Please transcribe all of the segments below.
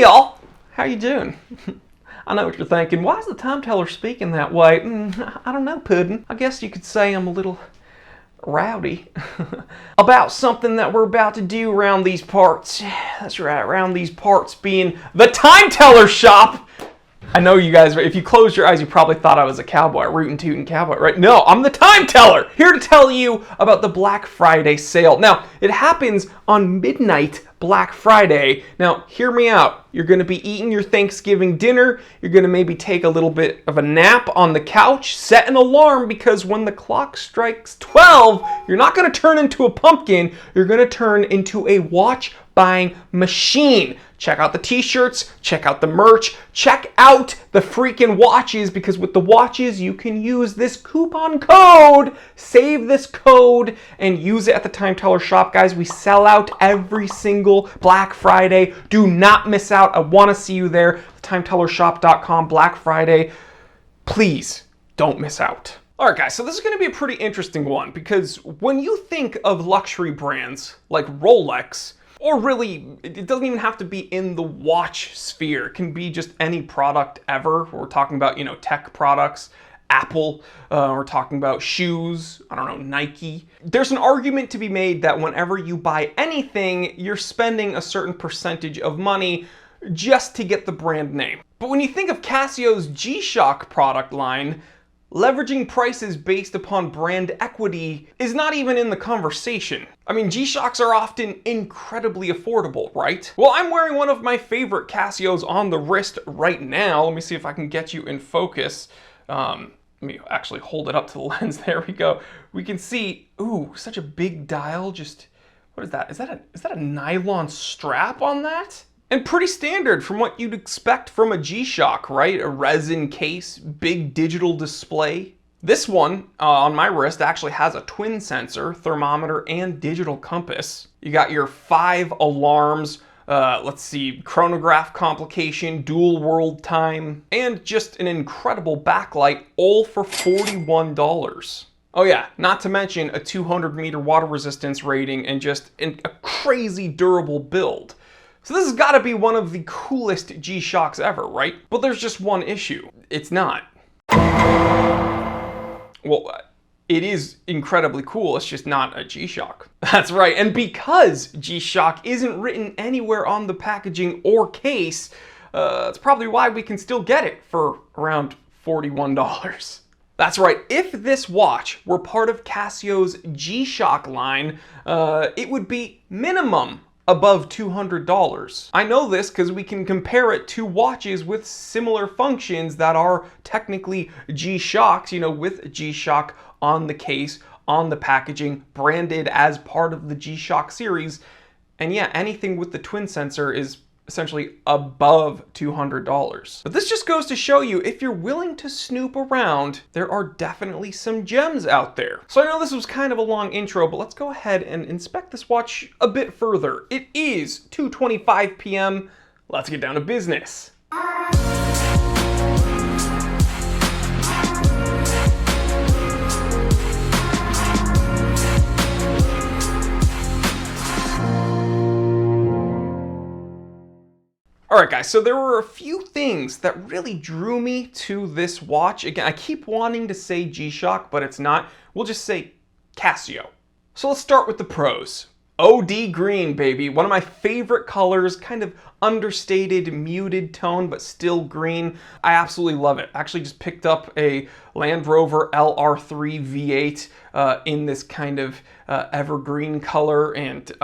y'all, how you doing? I know what you're thinking. Why is the time teller speaking that way? I don't know, Puddin'. I guess you could say I'm a little rowdy about something that we're about to do around these parts. That's right, around these parts being the time teller shop. I know you guys, if you closed your eyes, you probably thought I was a cowboy, rootin' tootin' cowboy, right? No, I'm the time teller, here to tell you about the Black Friday sale. Now, it happens on midnight Black Friday. Now, hear me out. You're gonna be eating your Thanksgiving dinner. You're gonna maybe take a little bit of a nap on the couch, set an alarm, because when the clock strikes 12, you're not gonna turn into a pumpkin, you're gonna turn into a watch buying machine. Check out the t-shirts, check out the merch, check out the freaking watches, because with the watches you can use this coupon code, save this code, and use it at the time teller shop. Guys, we sell out every single Black Friday. Do not miss out. I want to see you there. TimeTellerShop.com, Black Friday. Please don't miss out. All right, guys, so this is going to be a pretty interesting one, because when you think of luxury brands like Rolex, or really, it doesn't even have to be in the watch sphere. It can be just any product ever. We're talking about, tech products, Apple, we're talking about shoes, I don't know, Nike. There's an argument to be made that whenever you buy anything, you're spending a certain percentage of money just to get the brand name. But when you think of Casio's G-Shock product line, leveraging prices based upon brand equity is not even in the conversation. I mean, G-Shocks are often incredibly affordable, right? Well, I'm wearing one of my favorite Casios on the wrist right now. Let me see if I can get you in focus. Let me actually hold it up to the lens. There we go. We can see, ooh, such a big dial. Just, what is that? Is that a nylon strap on that? And pretty standard from what you'd expect from a G-Shock, right? A resin case, big digital display. This one on my wrist actually has a twin sensor, thermometer, and digital compass. You got your 5 alarms, let's see, chronograph complication, dual world time, and just an incredible backlight, all for $41. Oh yeah, not to mention a 200-meter water resistance rating and just a crazy durable build. So this has got to be one of the coolest G-Shocks ever, right? But there's just one issue. It's not. Well, it is incredibly cool, it's just not a G-Shock. That's right, and because G-Shock isn't written anywhere on the packaging or case, that's probably why we can still get it for around $41. That's right, if this watch were part of Casio's G-Shock line, it would be minimum above $200. I know this because we can compare it to watches with similar functions that are technically G-Shocks, with G-Shock on the case, on the packaging, branded as part of the G-Shock series. And yeah, anything with the twin sensor is essentially above $200. But this just goes to show you, if you're willing to snoop around, there are definitely some gems out there. So I know this was kind of a long intro, but let's go ahead and inspect this watch a bit further. It is 2:25 p.m. Let's get down to business. All right, guys, so there were a few things that really drew me to this watch. Again, I keep wanting to say G-Shock, but it's not. We'll just say Casio. So let's start with the pros. OD green, baby. One of my favorite colors, kind of understated, muted tone, but still green. I absolutely love it. I actually just picked up a Land Rover LR3 V8 in this kind of evergreen color, and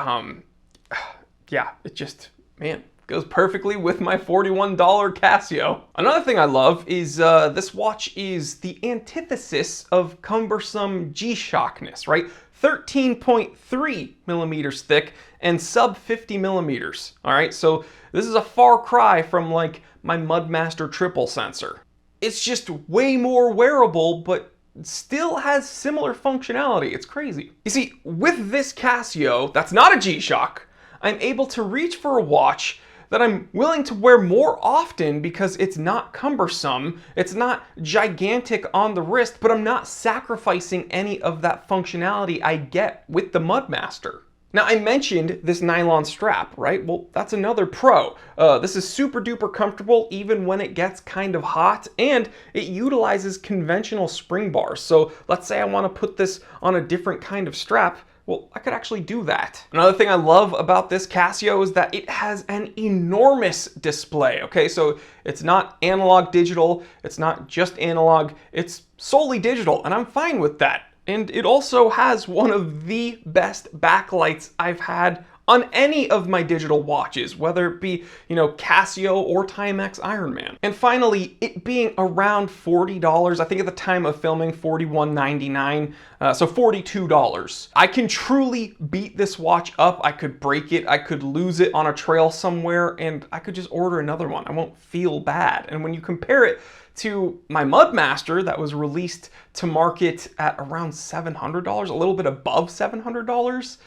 yeah, it just, man, goes perfectly with my $41 Casio. Another thing I love is this watch is the antithesis of cumbersome G-Shockness, right? 13.3 millimeters thick and sub 50 millimeters, all right? So this is a far cry from like my Mudmaster triple sensor. It's just way more wearable, but still has similar functionality. It's crazy. You see, with this Casio, that's not a G-Shock, I'm able to reach for a watch that I'm willing to wear more often because it's not cumbersome, it's not gigantic on the wrist, but I'm not sacrificing any of that functionality I get with the Mudmaster. Now, I mentioned this nylon strap, right? Well, that's another pro. This is super duper comfortable even when it gets kind of hot, and it utilizes conventional spring bars. So let's say I want to put this on a different kind of strap. Well, I could actually do that. Another thing I love about this Casio is that it has an enormous display, okay? So it's not analog digital, it's not just analog, it's solely digital, and I'm fine with that. And it also has one of the best backlights I've had on any of my digital watches, whether it be, Casio or Timex Ironman. And finally, it being around $40, I think at the time of filming, $41.99, so $42. I can truly beat this watch up. I could break it, I could lose it on a trail somewhere, and I could just order another one. I won't feel bad. And when you compare it to my Mudmaster that was released to market at around $700, a little bit above $700,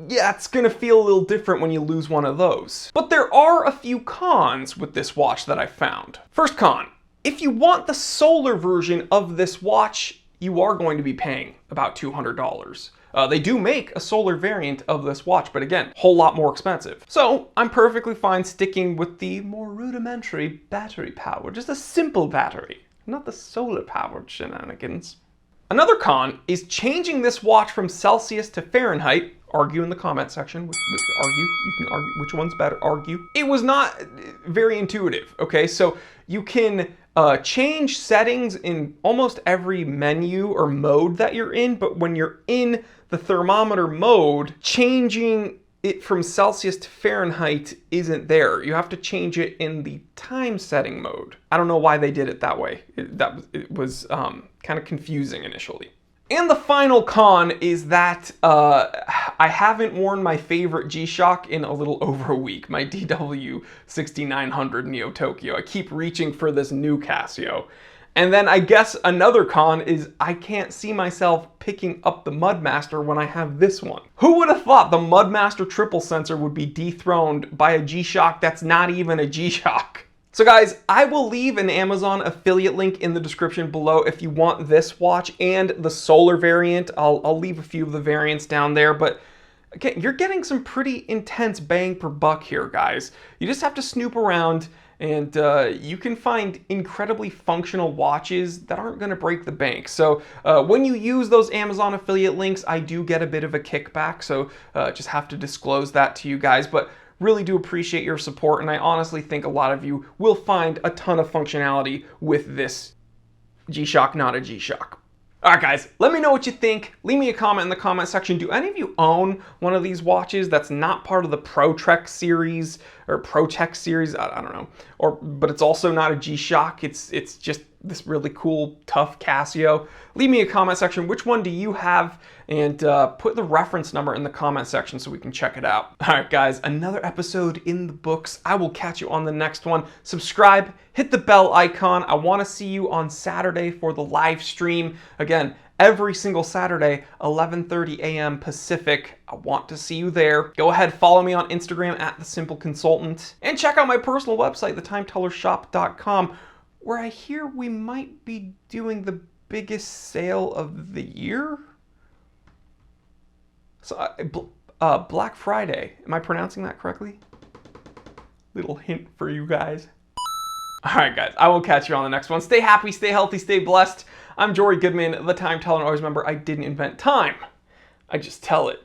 yeah, it's gonna feel a little different when you lose one of those. But there are a few cons with this watch that I found. First con, if you want the solar version of this watch, you are going to be paying about $200. They do make a solar variant of this watch, but again, a whole lot more expensive. So I'm perfectly fine sticking with the more rudimentary battery power, just a simple battery, not the solar powered shenanigans. Another con is changing this watch from Celsius to Fahrenheit. Argue in the comment section. You can argue which one's better. Argue. It was not very intuitive. Okay, so you can change settings in almost every menu or mode that you're in, but when you're in the thermometer mode, changing it from Celsius to Fahrenheit isn't there. You have to change it in the time setting mode. I don't know why they did it that way. It was kind of confusing initially. And the final con is that I haven't worn my favorite G-Shock in a little over a week, my DW6900 Neo Tokyo. I keep reaching for this new Casio. And then I guess another con is I can't see myself picking up the Mudmaster when I have this one. Who would have thought the Mudmaster triple sensor would be dethroned by a G-Shock that's not even a G-Shock? So guys, I will leave an Amazon affiliate link in the description below if you want this watch and the solar variant. I'll leave a few of the variants down there, but again, you're getting some pretty intense bang per buck here, guys. You just have to snoop around and you can find incredibly functional watches that aren't going to break the bank. So when you use those Amazon affiliate links, I do get a bit of a kickback, so just have to disclose that to you guys. But really do appreciate your support, and I honestly think a lot of you will find a ton of functionality with this G-Shock, not a G-Shock. Alright guys, let me know what you think. Leave me a comment in the comment section. Do any of you own one of these watches that's not part of the ProTech series or ProTech series? I don't know. But it's also not a G-Shock. It's just this really cool, tough Casio. Leave me a comment section. Which one do you have? And put the reference number in the comment section so we can check it out. Alright guys, another episode in the books. I will catch you on the next one. Subscribe, hit the bell icon. I want to see you on Saturday for the live stream. Again, every single Saturday, 11:30 a.m. Pacific. I want to see you there. Go ahead, follow me on Instagram at The Simple Consultant. And check out my personal website, thetimetellershop.com, where I hear we might be doing the biggest sale of the year. So, Black Friday. Am I pronouncing that correctly? Little hint for you guys. Alright guys, I will catch you on the next one. Stay happy, stay healthy, stay blessed. I'm Jory Goodman, the Time Teller, and always remember, I didn't invent time. I just tell it.